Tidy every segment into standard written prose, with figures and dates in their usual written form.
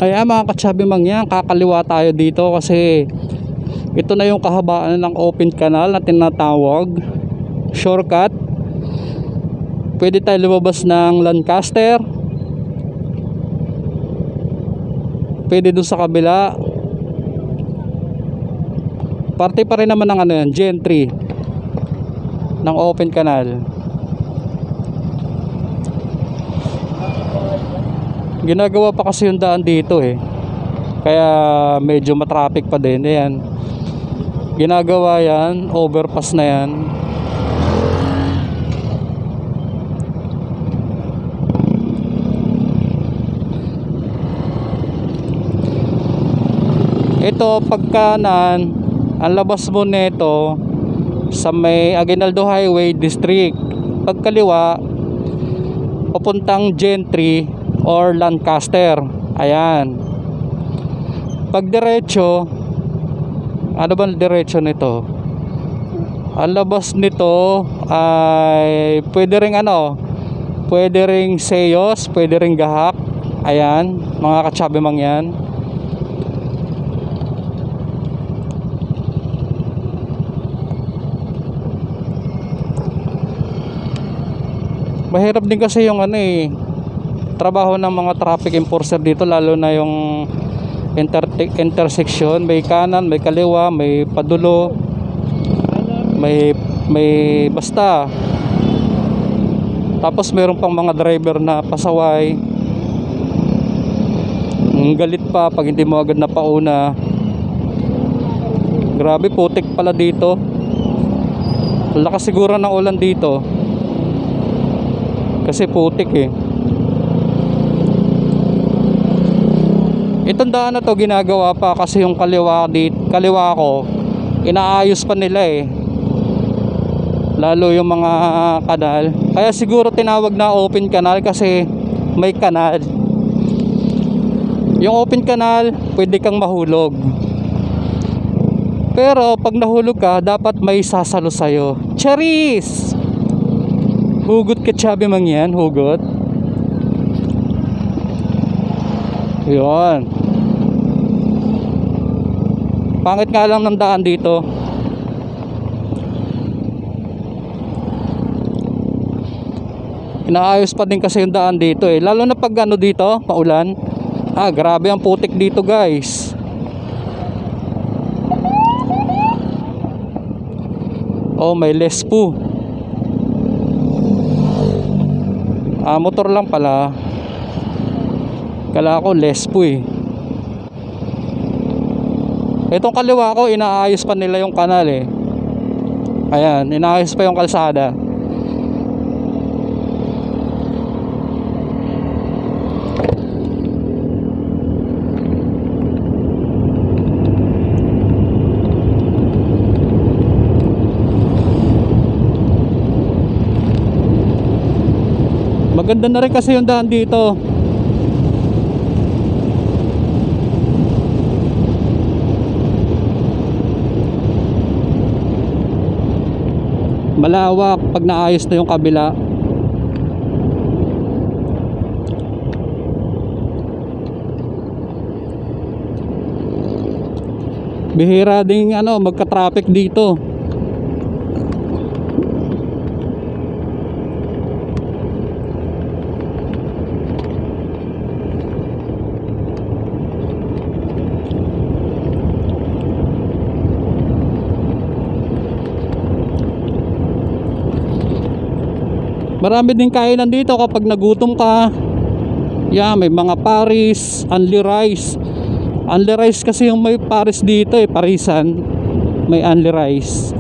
Kaya mga katsabi mangyan, kakaliwa tayo dito kasi ito na yung kahabaan ng open canal na tinatawag shortcut. Pwede tayo lumabas ng Lancaster, pwede dun sa kabila. Parte pa rin naman ng ano yan, gentry ng open canal. Ginagawa pa kasi yung daan dito eh, kaya medyo matraffic pa din. Ayan, ginagawa yan, overpass na yan. Ito pagkanan, ang labas mo nito sa may Aguinaldo Highway District. Pagkaliwa papuntang Gentry or Lancaster. Ayan. Pag diretso, ano ba diretso nito? Ang labas nito ay pwede ring ano, pwede ring Seyos, pwede ring Gahak. Ayan, mga katsabi mangyan. Mahirap din kasi yung ano eh, trabaho ng mga traffic enforcer dito, lalo na yung intersection. May kanan, may kaliwa, may padulo, may basta. Tapos meron pang mga driver na pasaway. Ang galit pa pag hindi mo agad napauna. Grabe, putik pala dito. Lakas siguro ng ulan dito kasi putik eh. Itong daan na to ginagawa pa kasi yung kaliwa ko inaayos pa nila eh, lalo yung mga kanal. Kaya siguro tinawag na open canal kasi may kanal. Yung open canal pwede kang mahulog, pero pag nahulog ka dapat may sasalo sa'yo. Charis! Hugot katsabi mangyan, hugot. Yun. Pangit nga lang ng daan dito. Inaayos pa din kasi yung daan dito eh, lalo na pag ano dito, paulan. Grabe ang putik dito guys. Oh, may lespo. Motor lang pala. Kala ko lespo eh. Itong kaliwa ko inaayos pa nila yung kanal eh. Ayan, inaayos pa yung kalsada. Maganda na rin kasi yung daan dito. Malawak pag naayos na yung kabila. Bihira ding ano, magka-traffic dito. Marami din kainan dito kapag nagutom ka. May mga Paris, Only Rice. Only Rice kasi yung may Paris dito eh, Parisan. May Only Rice.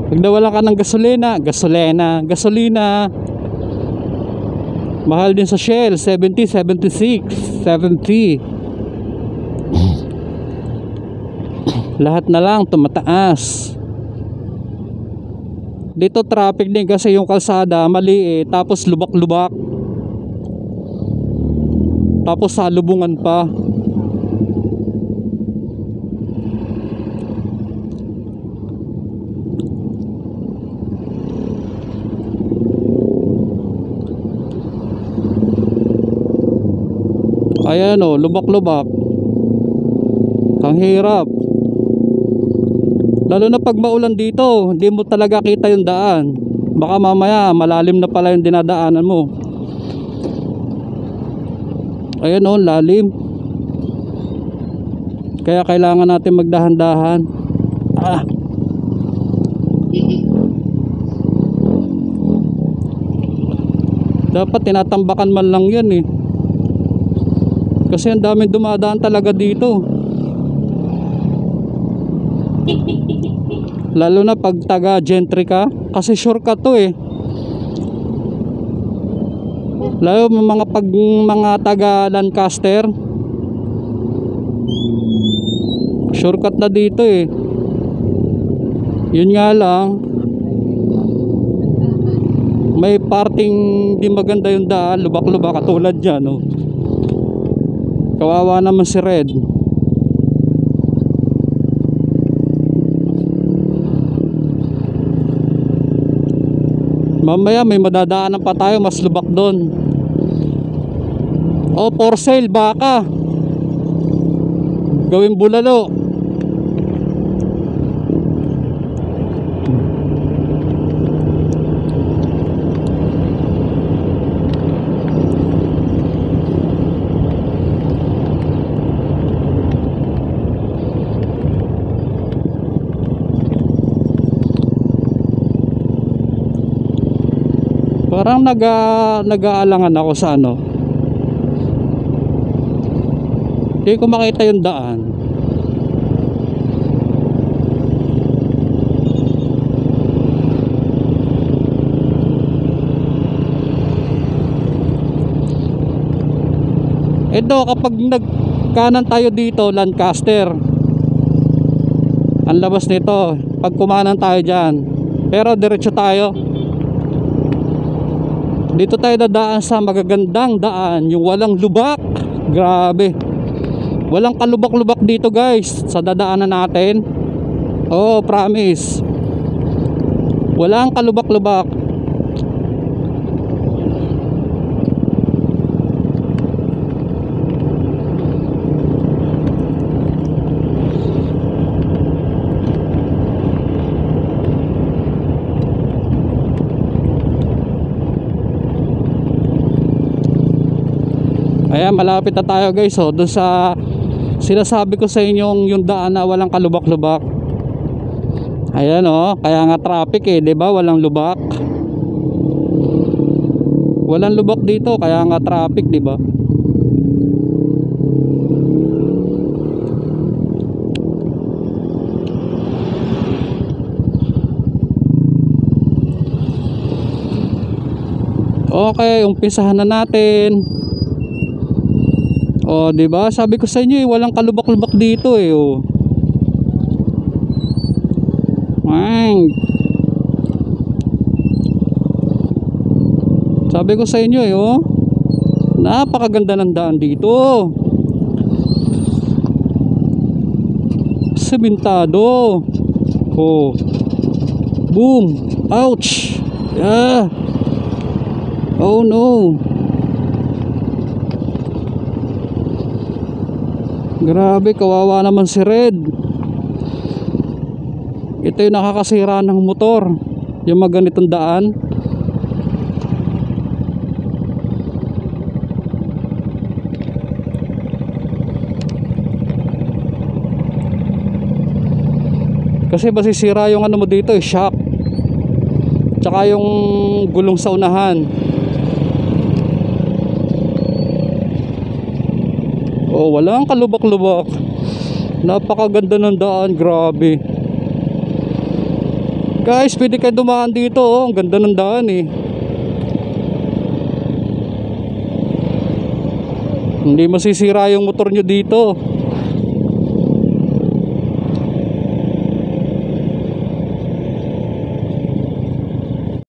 Pag nawalan ka ng gasolina, mahal din sa Shell, 70, 76, 70. Lahat na lang tumataas. Dito traffic din kasi yung kalsada maliit, tapos lubak-lubak. Tapos salubungan pa. Ayan o, lubak-lubak. Ang hirap. Lalo na pag maulan dito, hindi mo talaga kita yung daan. Baka mamaya malalim na pala yung dinadaanan mo. Ayan o, lalim. Kaya kailangan natin magdahan-dahan. Dapat tinatambakan man lang yan eh. Kasi ang daming dumadaan talaga dito. Lalo na pag taga Gentry ka, kasi shortcut to eh. Lalo mga taga Lancaster, shortcut na dito eh. Yun nga lang, may parting di maganda yung daan, lubak-lubak katulad dyan no? Kawawa naman si Red. Mamaya may madadaanan pa tayo mas lubak doon. Oh, for sale baka. Gawin bulalo. Parang nag-aalangan ako sa ano. Hindi ko makita yung daan. Ito kapag nagkanan tayo dito, Lancaster. Ang labas nito, pag kumanan tayo dyan. Pero diretso tayo. Dito tayo dadaan sa magagandang daan, yung walang lubak. Grabe. Walang kalubak-lubak dito guys sa dadaanan natin. Oh, promise. Walang kalubak-lubak. Ayan, malapit na tayo guys. So, doon sa sinasabi ko sa inyong yung daan na walang kalubak-lubak. Ayan oh, kaya nga traffic eh, 'di ba? Walang lubak. Walang lubak dito, kaya nga traffic, 'di ba? Okay, umpisahan na natin. Oh, 'di ba? Sabi ko sa inyo, eh, walang kalubak-lubak dito eh, oh. Sabi ko sa inyo eh, oh. Napakaganda ng daan dito. Sementado. Oh. Boom. Ouch. Yeah. Oh no. Grabe, kawawa naman si Red. Ito yung nakakasira ng motor, yung maganitong daan. Kasi masisira yung ano mo dito, shock. Tsaka yung gulong sa unahan. Oh, walang kalubak-lubak. Napakaganda ng daan, grabe. Guys, pwede kayo dumaan dito, oh. Ang ganda ng daan eh. Hindi masisira yung motor nyo dito.